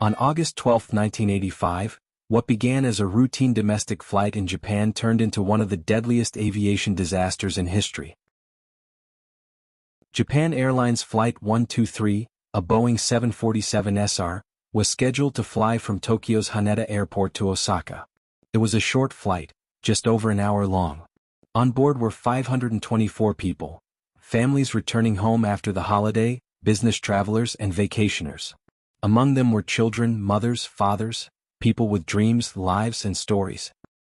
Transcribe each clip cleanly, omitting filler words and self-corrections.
On August 12, 1985, what began as a routine domestic flight in Japan turned into one of the deadliest aviation disasters in history. Japan Airlines Flight 123, a Boeing 747SR, was scheduled to fly from Tokyo's Haneda Airport to Osaka. It was a short flight, just over an hour long. On board were 524 people, families returning home after the holiday, business travelers and vacationers. Among them were children, mothers, fathers, people with dreams, lives and stories.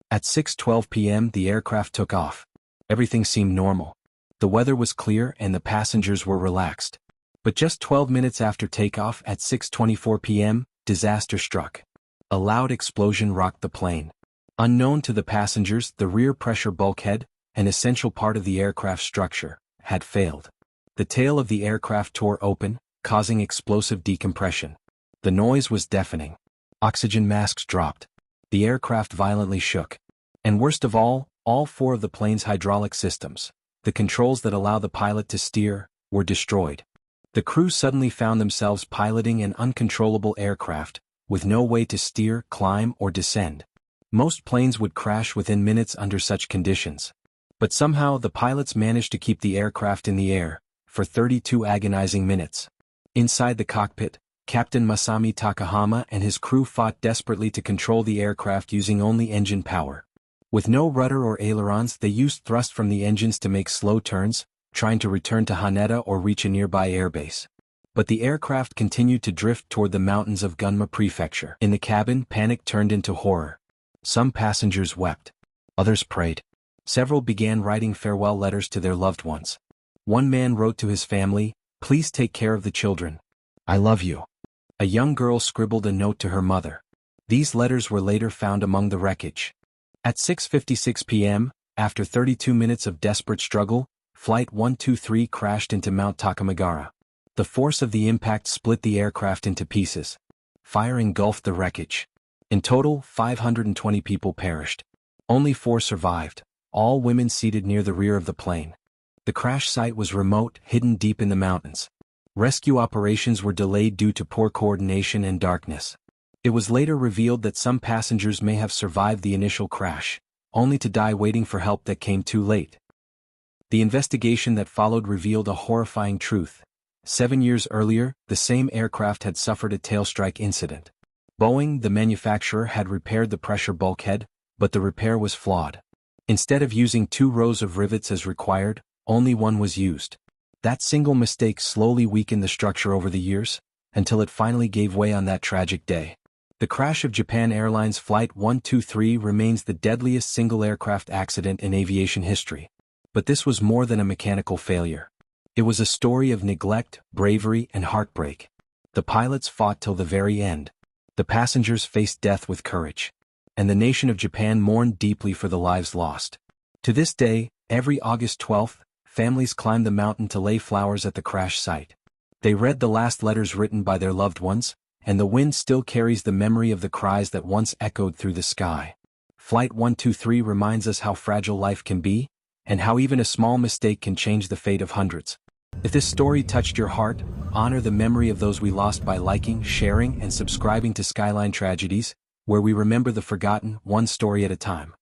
At 6:12 p.m. the aircraft took off. Everything seemed normal. The weather was clear and the passengers were relaxed. But just 12 minutes after takeoff at 6:24 p.m., disaster struck. A loud explosion rocked the plane. Unknown to the passengers, the rear pressure bulkhead, an essential part of the aircraft structure, had failed. The tail of the aircraft tore open, causing explosive decompression. The noise was deafening. Oxygen masks dropped. The aircraft violently shook. And worst of all four of the plane's hydraulic systems, the controls that allow the pilot to steer, were destroyed. The crew suddenly found themselves piloting an uncontrollable aircraft, with no way to steer, climb, or descend. Most planes would crash within minutes under such conditions. But somehow the pilots managed to keep the aircraft in the air, for 32 agonizing minutes. Inside the cockpit, Captain Masami Takahama and his crew fought desperately to control the aircraft using only engine power. With no rudder or ailerons, they used thrust from the engines to make slow turns, trying to return to Haneda or reach a nearby airbase. But the aircraft continued to drift toward the mountains of Gunma Prefecture. In the cabin, panic turned into horror. Some passengers wept. Others prayed. Several began writing farewell letters to their loved ones. One man wrote to his family, "Please take care of the children. I love you." A young girl scribbled a note to her mother. These letters were later found among the wreckage. At 6:56 p.m., after 32 minutes of desperate struggle, Flight 123 crashed into Mount Takamagara. The force of the impact split the aircraft into pieces. Fire engulfed the wreckage. In total, 520 people perished. Only 4 survived, all women seated near the rear of the plane. The crash site was remote, hidden deep in the mountains. Rescue operations were delayed due to poor coordination and darkness. It was later revealed that some passengers may have survived the initial crash, only to die waiting for help that came too late. The investigation that followed revealed a horrifying truth. 7 years earlier, the same aircraft had suffered a tailstrike incident. Boeing, the manufacturer, had repaired the pressure bulkhead, but the repair was flawed. Instead of using 2 rows of rivets as required, only one was used. That single mistake slowly weakened the structure over the years, until it finally gave way on that tragic day. The crash of Japan Airlines Flight 123 remains the deadliest single aircraft accident in aviation history. But this was more than a mechanical failure. It was a story of neglect, bravery, and heartbreak. The pilots fought till the very end. The passengers faced death with courage. And the nation of Japan mourned deeply for the lives lost. To this day, every August 12th, families climb the mountain to lay flowers at the crash site. They read the last letters written by their loved ones, and the wind still carries the memory of the cries that once echoed through the sky. Flight 123 reminds us how fragile life can be, and how even a small mistake can change the fate of hundreds. If this story touched your heart, honor the memory of those we lost by liking, sharing, and subscribing to Skyline Tragedies, where we remember the forgotten, one story at a time.